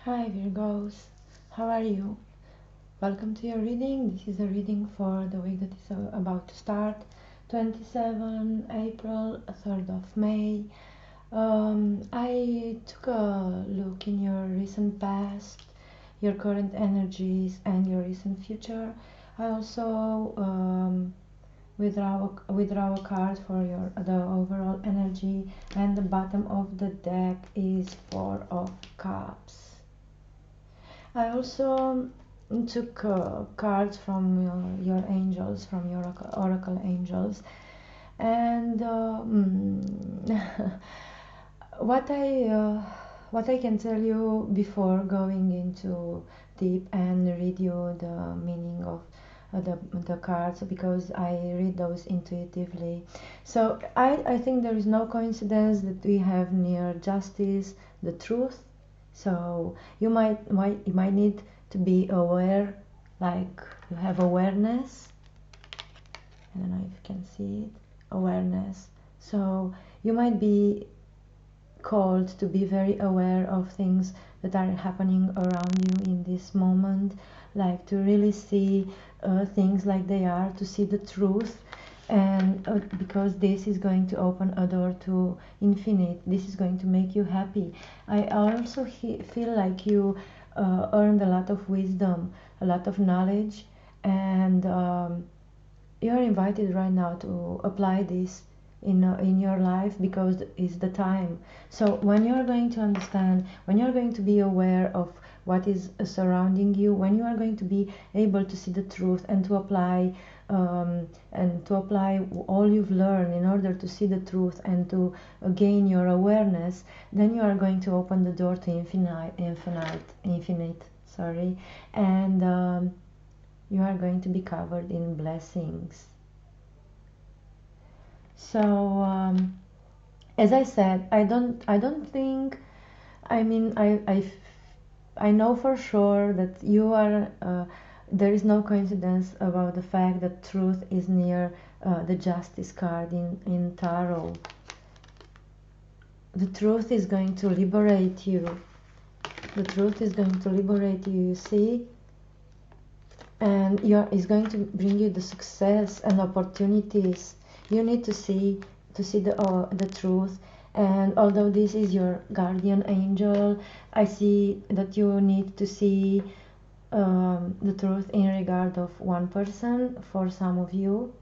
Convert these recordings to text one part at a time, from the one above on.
Hi Virgos, how are you? Welcome to your reading. This is a reading for the week that is about to start, 27 April, 3rd of May. I took a look in your recent past, your current energies, and your recent future. I also withdraw a card for the overall energy, and the bottom of the deck is Four of Cups. I also took cards from your angels, from your oracle angels, and what I uh, what I can tell you before going into deep and read you the meaning of the cards, because I read those intuitively. So I think there is no coincidence that we have near justice, the truth. So you might need to be aware, like you have awareness. I don't know if you can see it, awareness. So you might be called to be very aware of things that are happening around you in this moment, like to really see things like they are, to see the truth. And because this is going to open a door to infinite, this is going to make you happy. I also feel like you earned a lot of wisdom, a lot of knowledge, and you are invited right now to apply this in your life, because it's the time. So when you're going to understand, when you're going to be aware of what is surrounding you, when you are going to be able to see the truth and to apply all you've learned in order to see the truth and to gain your awareness, then you are going to open the door to infinite, sorry, and you are going to be covered in blessings. So as I said, I don't think, I mean, I know for sure that you are there is no coincidence about the fact that truth is near the justice card in tarot. The truth is going to liberate you. The truth is going to liberate you, you see, and is going to bring you the success and opportunities. You need to see the truth. And although this is your guardian angel, I see that you need to see the truth in regard of one person. For some of you,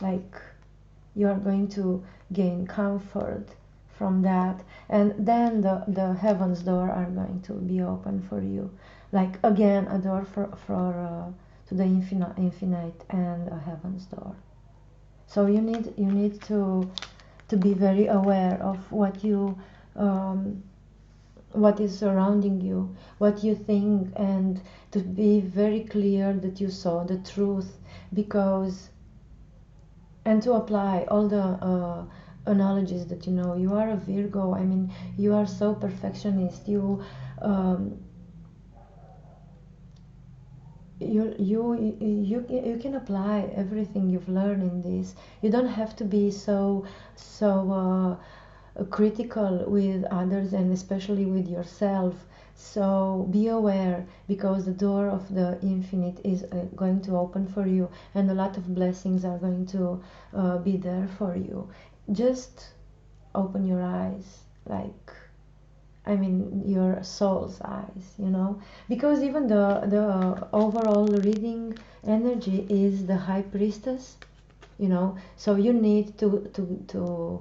like, you are going to gain comfort from that, and then the heavens door are going to be open for you, like again a door for to the infinite and a heavens door. So you need to be very aware of what is surrounding you, what you think, and to be very clear that you saw the truth, because and to apply all the analogies that you know. You are a Virgo. I mean, you are so perfectionist. Um, you can apply everything you've learned in this. You don't have to be so critical with others, and especially with yourself. So be aware, because the door of the infinite is going to open for you, and a lot of blessings are going to be there for you. Just open your eyes, like, I mean, your soul's eyes, because even the overall reading energy is the high priestess, so you need to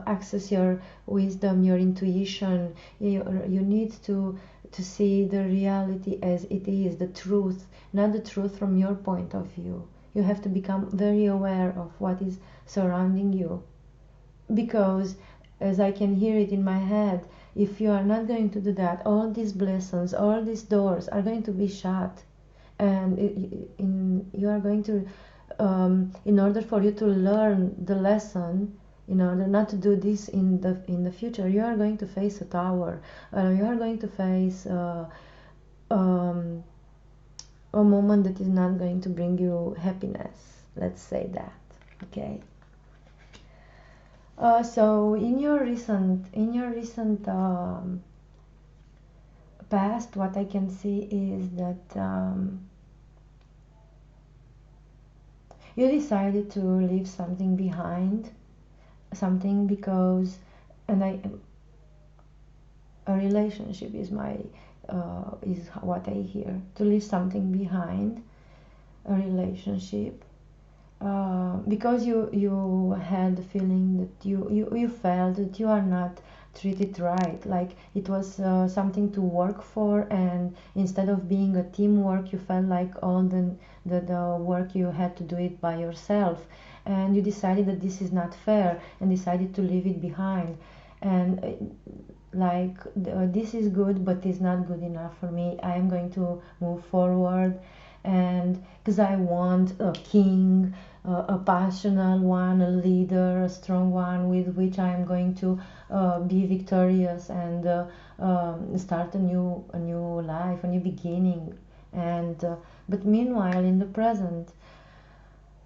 access your wisdom, your intuition. You need to see the reality as it is, the truth, not the truth from your point of view. You have to become very aware of what is surrounding you, because as I can hear it in my head, if you are not going to do that, all these blessings, all these doors are going to be shut, and you are going to in order for you to learn the lesson, in order not to do this in the future, you are going to face a tower. You are going to face um, a moment that is not going to bring you happiness, let's say that. Okay. So in your recent past, what I can see is that you decided to leave something behind, something because, and a relationship is my is what I hear, to leave something behind, a relationship, because you had the feeling that you felt that you are not treated right, like it was something to work for, and instead of being a teamwork, you felt like all the work you had to do it by yourself, and you decided that this is not fair and decided to leave it behind, and like this is good but it's not good enough for me, I am going to move forward, and because I want a king, a passionate one, a leader, a strong one with which I am going to be victorious and start a new life, a new beginning, and but meanwhile in the present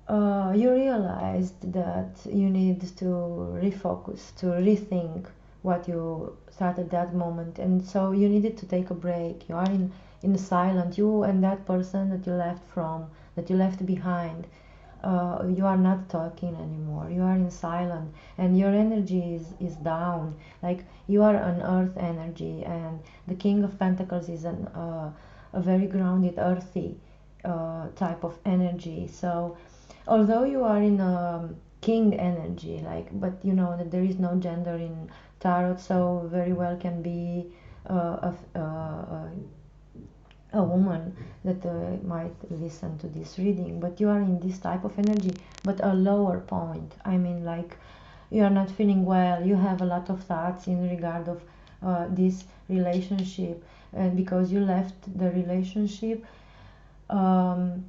you realized that you need to refocus, to rethink what you thought at that moment, and so you needed to take a break. You are in silent. You and that person that you left from, that you left behind. You are not talking anymore. You are in silence, and your energy is down. Like you are an earth energy, and the King of Pentacles is a very grounded, earthy type of energy. So although you are in a king energy, like, but you know that there is no gender in tarot, so very well can be a woman that might listen to this reading, but you are in this type of energy, but a lower point. I mean, like, you are not feeling well, you have a lot of thoughts in regard of this relationship, and because you left the relationship, um,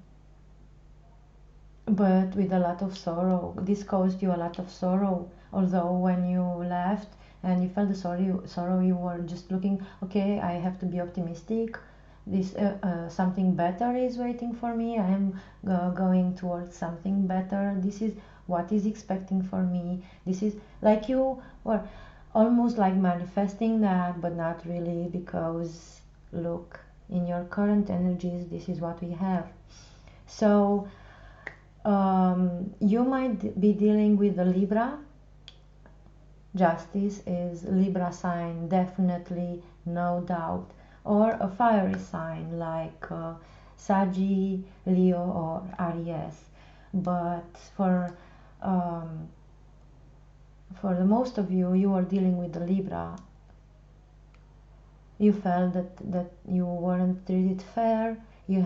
but with a lot of sorrow. This caused you a lot of sorrow. Although when you left and you felt the sorrow, you were just looking, okay, I have to be optimistic. This something better is waiting for me. I am going towards something better. This is what is expecting for me. This is like you were almost like manifesting that, but not really, because look, in your current energies, this is what we have. So you might be dealing with a Libra. Justice is Libra sign, definitely, no doubt, or a fiery sign like Saggy, Leo, or Aries. But um, for the most of you, you are dealing with the Libra. You felt that you weren't treated fair. You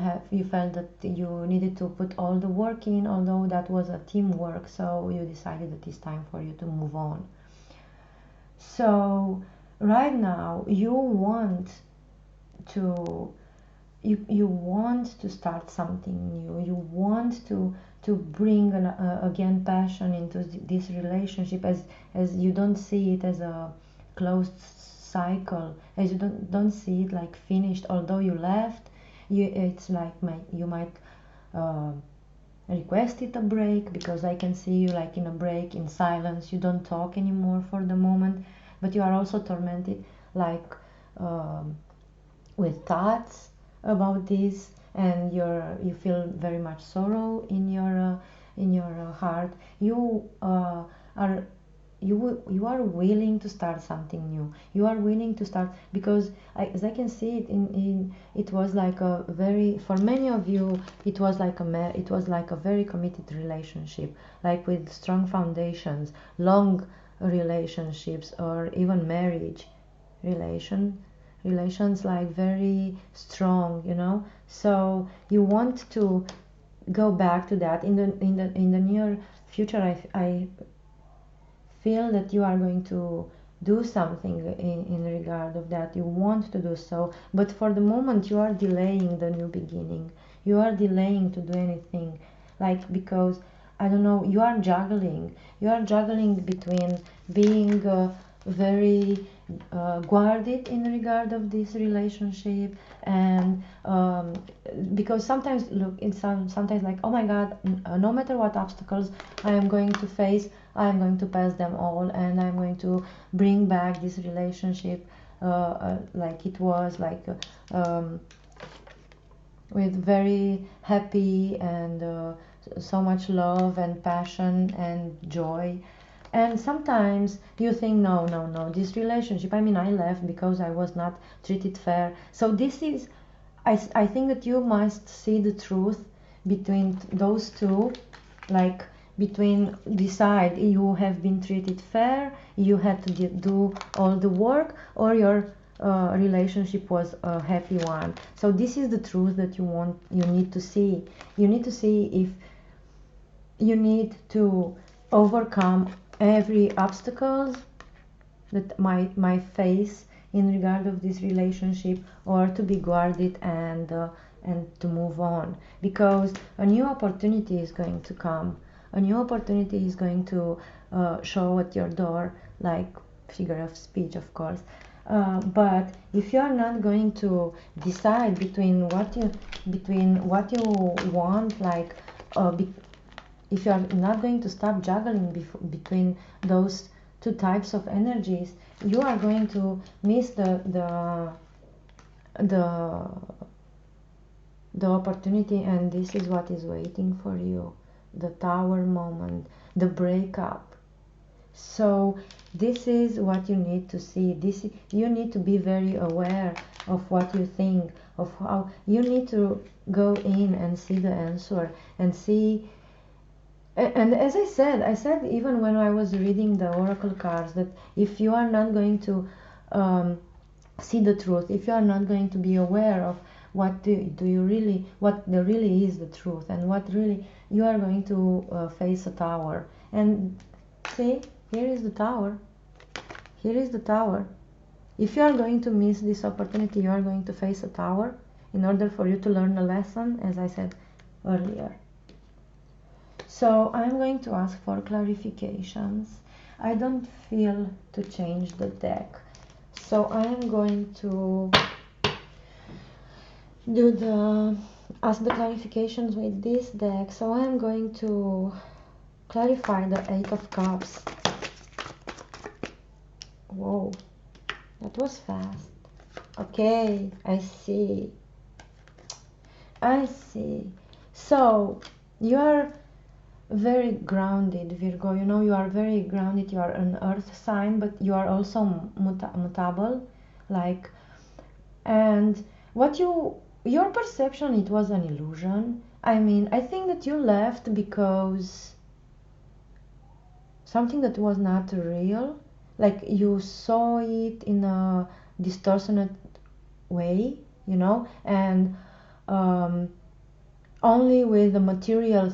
felt that you needed to put all the work in, although that was a teamwork. So you decided that it's time for you to move on. So right now you want to you want to start something new. You want to bring again passion into this relationship, as you don't see it as a closed cycle, as you don't see it like finished. Although you left, it's like you might requested a break, because I can see you like in a break, in silence. You don't talk anymore for the moment, but you are also tormented, like with thoughts about this, and you feel very much sorrow in your heart. You are willing to start something new. You are willing to start, because as I can see it it was like a very, for many of you, it was like a very committed relationship, like with strong foundations, long relationships, or even marriage relations, like very strong, so you want to go back to that in the near future. I feel that you are going to do something in regard of that. You want to do so, but for the moment you are delaying the new beginning. You are delaying to do anything, like, because I don't know, you are juggling between being very guarded in regard of this relationship, and because sometimes, look, sometimes like, oh my god, no matter what obstacles I am going to face, I am going to pass them all, and I'm going to bring back this relationship like it was like with very happy and so much love and passion and joy. And sometimes you think, no, no, no, this relationship, I mean, I left because I was not treated fair. So this is, I think that you must see the truth between those two, like between decide you have been treated fair, you had to do all the work, or your relationship was a happy one. So this is the truth that you need to see. You need to see if you need to overcome every obstacles that might face in regard of this relationship, or to be guarded and to move on, because a new opportunity is going to come. A new opportunity is going to show at your door, like figure of speech, of course. But if you are not going to decide between what you want, like if you are not going to stop juggling between those two types of energies, you are going to miss the the opportunity, and this is what is waiting for you, the tower moment, the breakup. So this is what you need to see. This, you need to be very aware of what you think, of how you need to go in and see the answer and see. And as I said even when I was reading the oracle cards, that if you are not going to see the truth, if you are not going to be aware of what do you really, what there really is the truth, and what really, you are going to face a tower. And see, here is the tower. Here is the tower. If you are going to miss this opportunity, you are going to face a tower in order for you to learn a lesson, as I said earlier. So I'm going to ask for clarifications. I don't feel to change the deck. So I am going to ask the clarifications with this deck. So I am going to clarify the Eight of Cups. Whoa, that was fast. Okay, I see. So you are very grounded, Virgo. You know, you are very grounded. You are an earth sign, but you are also mutable, like. And what your perception, it was an illusion. I mean, I think that you left because something that was not real, like you saw it in a distorted way, you know, and only with the material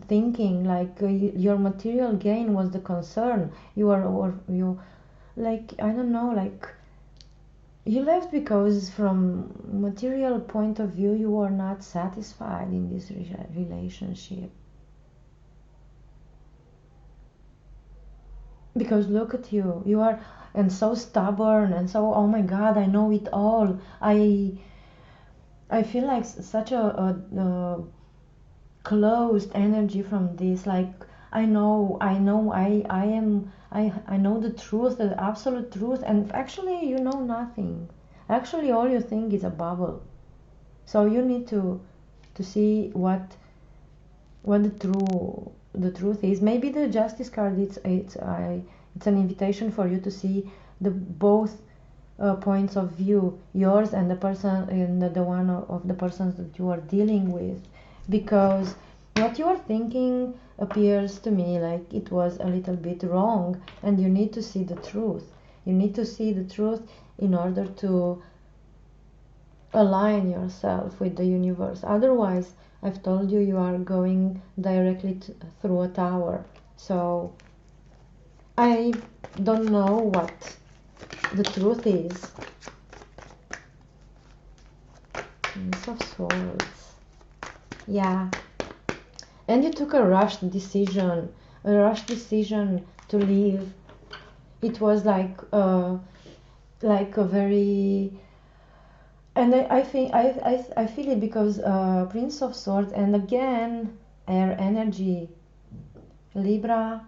thinking, like your material gain was the concern. You are, or you, like, I don't know, like you left because from material point of view you are not satisfied in this relationship. Because look at you, you are, and so stubborn, and so, oh my god, I know it all. I feel like such a closed energy from this, like I know I know the truth, the absolute truth, and actually you know nothing. Actually all you think is a bubble. So you need to see what the truth is. Maybe the Justice card, it's an invitation for you to see the both points of view, yours and the person, and the one of the persons that you are dealing with, because what you are thinking appears to me like it was a little bit wrong, and you need to see the truth. You need to see the truth in order to align yourself with the universe. Otherwise, I've told you, you are going directly through a tower. So I don't know what the truth is. Ace of Swords. Yeah. And you took a rushed decision to leave. It was like a very, and I feel it because Prince of Swords, and again air energy, Libra,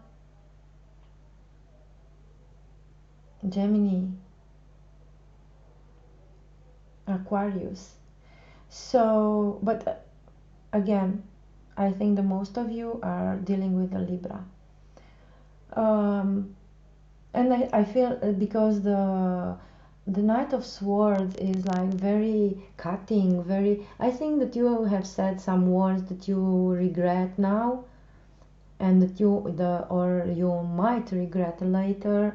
Gemini, Aquarius. So, but again, I think the most of you are dealing with a Libra. And I feel because the Knight of Swords is like very cutting, very. I think that you have said some words that you regret now, and that you might regret later.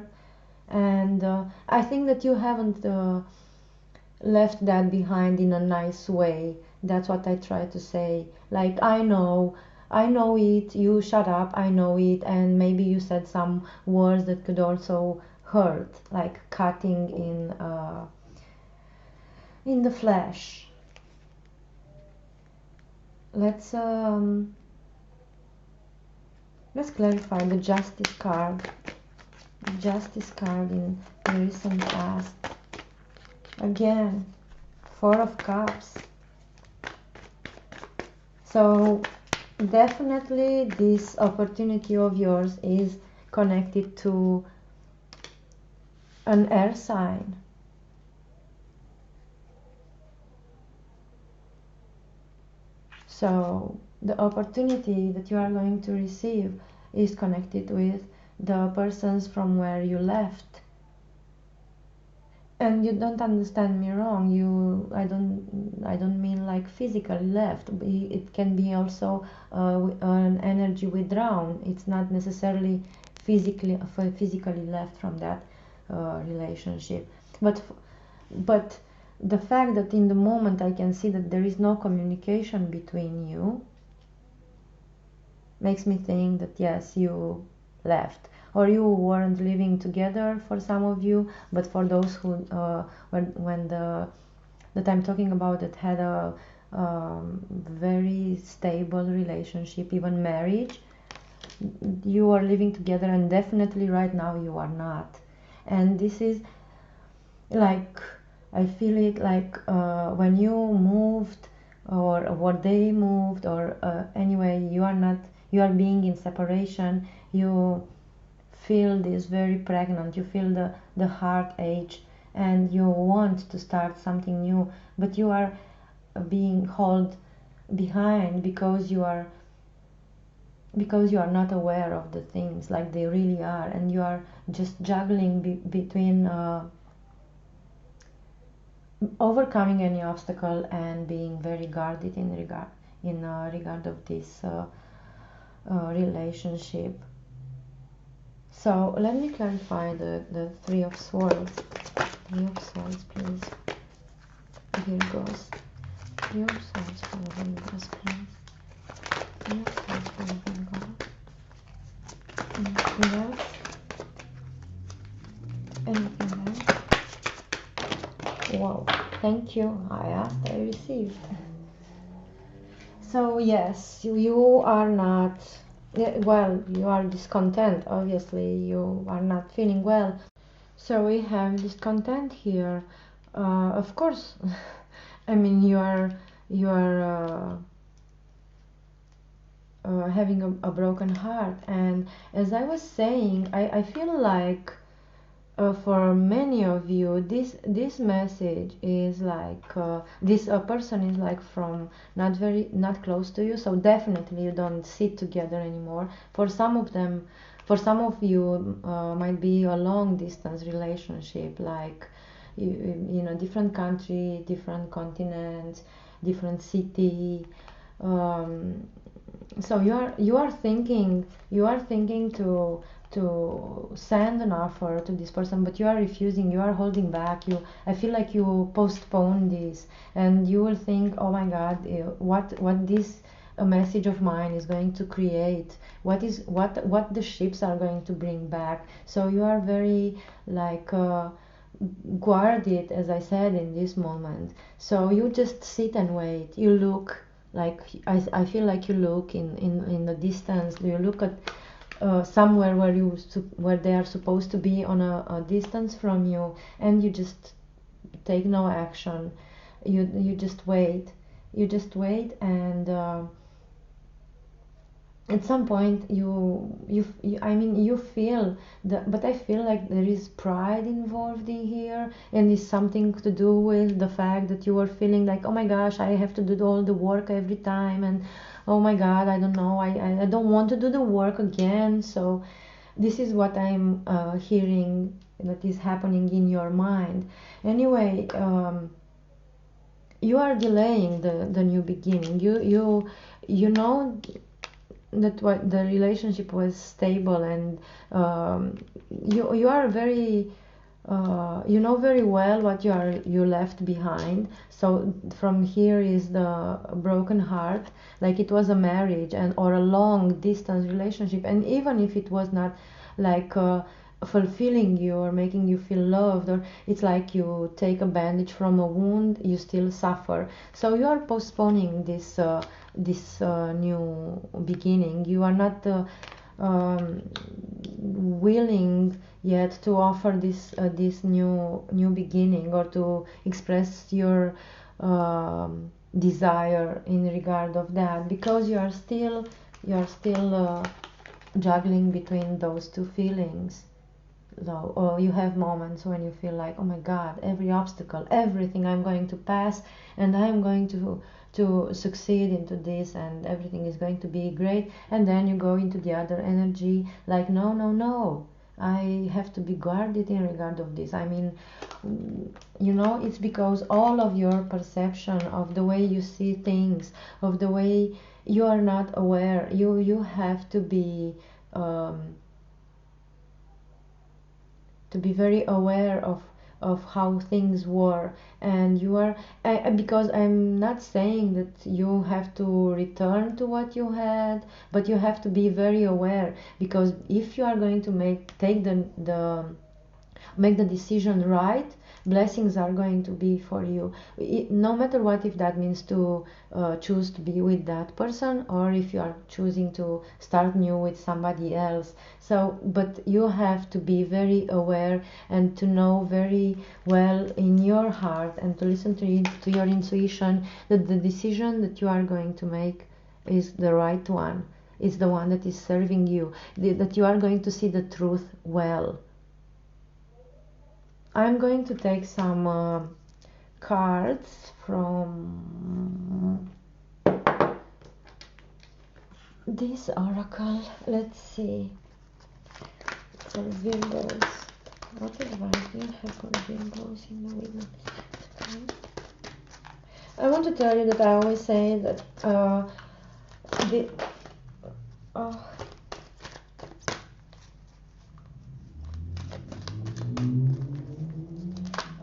And I think that you haven't left that behind in a nice way. That's what I try to say. Like, I know it, you shut up, I know it, and maybe you said some words that could also hurt, like cutting in the flesh. Let's let's clarify the Justice card. The Justice card in the recent past. Again, Four of Cups. So definitely this opportunity of yours is connected to an air sign. So the opportunity that you are going to receive is connected with the persons from where you left. And you don't understand me wrong. I don't mean like physically left. It can be also an energy withdrawn. It's not necessarily physically left from that relationship. But the fact that in the moment I can see that there is no communication between you makes me think that yes, you left, or you weren't living together for some of you, but for those who when the that I'm talking about that had a very stable relationship, even marriage, you are living together, and definitely right now you are not. And this is like, I feel it like when you moved, or what they moved, or anyway, you are being in separation, you feel this very pregnant, you feel the heart age, and you want to start something new, but you are being held behind because you are not aware of the things like they really are, and you are just juggling between overcoming any obstacle and being very guarded in regard of this relationship. So let me clarify the Three of Swords. Three of Swords, please. Virgos. Three of Swords for the Virgos, please. Three of Swords for the Virgos. Anything else? Anything else? Wow, thank you. I asked, I received. So yes, you are not, well, you are discontent. Obviously, you are not feeling well. So we have discontent here. Of course, I mean you are having a broken heart, and as I was saying, I feel like for many of you, this message is like this person is like from not close to you, so definitely you don't sit together anymore. For some of them, for some of you, might be a long distance relationship, like you know, different country, different continents, different city. So you are thinking to send an offer to this person, but you are refusing, you are holding back. I feel like you postpone this, and you will think, oh my god, what this a message of mine is going to create, what the ships are going to bring back. So you are very like guarded, as I said, in this moment. So you just sit and wait. You look like, I feel like you look in the distance. You look at somewhere where they are supposed to be on a distance from you, and you just take no action. You just wait. You just wait, and at some point I mean you feel the, but I feel like there is pride involved in here, and it's something to do with the fact that you are feeling like, oh my gosh, I have to do all the work every time, and oh my god, I don't know, I don't want to do the work again. So this is what I'm hearing that is happening in your mind. Anyway, you are delaying the new beginning. You know that what the relationship was stable, and you are very you know very well what you left behind. So from here is the broken heart, like it was a marriage and or a long distance relationship, and even if it was not like fulfilling you or making you feel loved, or it's like you take a bandage from a wound, you still suffer. So you are postponing this new beginning. You are not um, willing yet to offer this new beginning, or to express your desire in regard of that, because you are still juggling between those two feelings. So, or you have moments when you feel like, oh my god, every obstacle, everything I'm going to pass, and I'm going to succeed into this, and everything is going to be great. And then you go into the other energy like, no, no, no, I have to be guarded in regard of this. I mean, it's because all of your perception of the way you see things, of the way you are not aware, you have um, to be very aware of how things were. And you are because I'm not saying that you have to return to what you had, but you have to be very aware, because if you are going to make the decision right, blessings are going to be for you, no matter what, if that means to choose to be with that person, or if you are choosing to start new with somebody else. So but you have to be very aware, and to know very well in your heart, and to listen to your intuition, that the decision that you are going to make is the right one, is the one that is serving you, that you are going to see the truth well. I'm going to take some cards from this oracle. Let's see. For Virgos. What advice do you have for Virgos in the Women's Time? I want to tell you that I always say that the oh,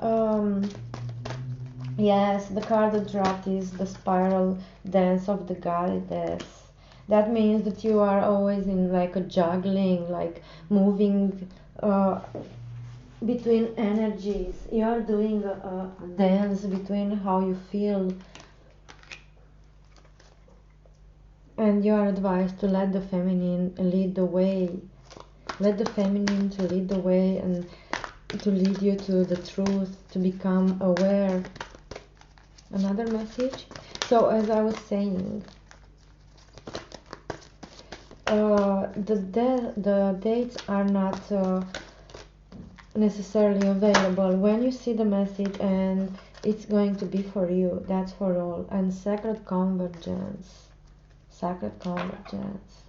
um yes, the card that dropped is the spiral dance of the goddess. That means that you are always in like a juggling, like moving between energies. You are doing a dance between how you feel, and you are advised to let the feminine lead the way. Let the feminine to lead the way, and to lead you to the truth, to become aware. Another message. So as I was saying, the dates are not necessarily available. When you see the message and it's going to be for you, that's for all. And sacred convergence, sacred convergence.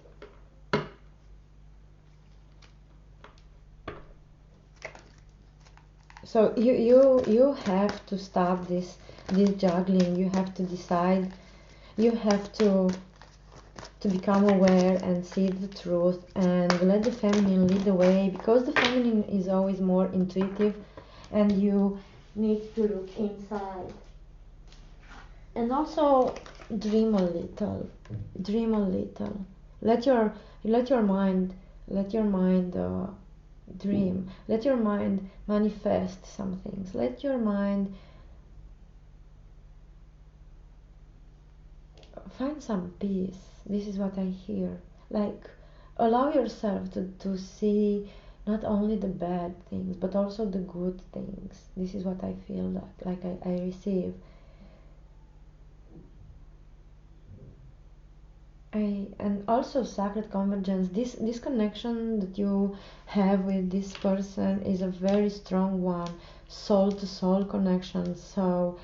So you have to stop this juggling. You have to decide. You have to become aware and see the truth, and let the feminine lead the way, because the feminine is always more intuitive, and you need to look inside. And also dream a little. Dream a little. Let your mind dream. Let your mind manifest some things. Let your mind find some peace. This is what I hear. Like, allow yourself to see not only the bad things, but also the good things. This is what I feel like I receive. And also sacred convergence. This connection that you have with this person is a very strong one, soul to soul connection. So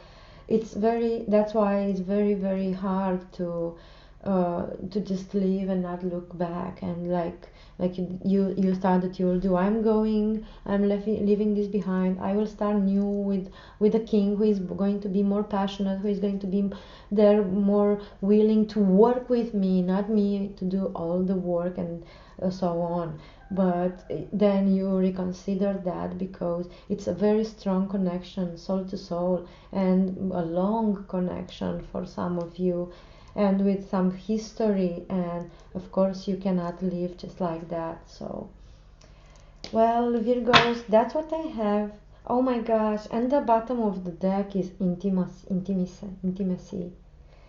it's very, that's why it's very very hard to just leave and not look back, and like you thought that you'll do. I'm leaving this behind. I will start new with a king who is going to be more passionate, who is going to be there, more willing to work with me, not me to do all the work and so on. But then you reconsider that, because it's a very strong connection, soul to soul, and a long connection for some of you, and with some history, and of course you cannot live just like that. So, well, Virgos, that's what I have. Oh my gosh, and the bottom of the deck is intimacy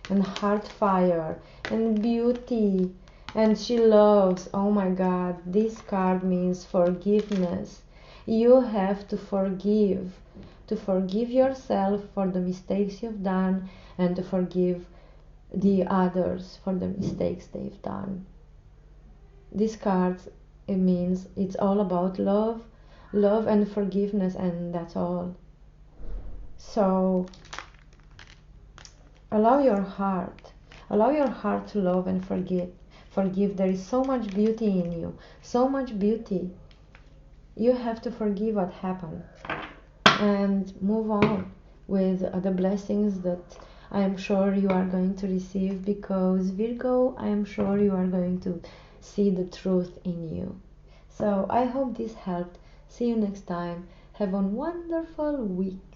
and heart fire and beauty, and she loves. Oh my god, this card means forgiveness. You have to forgive yourself for the mistakes you've done, and to forgive the others for the mistakes they've done. This card, it means it's all about love and forgiveness, and that's all. So allow your heart, allow your heart to love and forgive. There is so much beauty in you, so much beauty. You have to forgive what happened and move on with the blessings that I am sure you are going to receive, because Virgo, I am sure you are going to see the truth in you. So I hope this helped. See you next time. Have a wonderful week.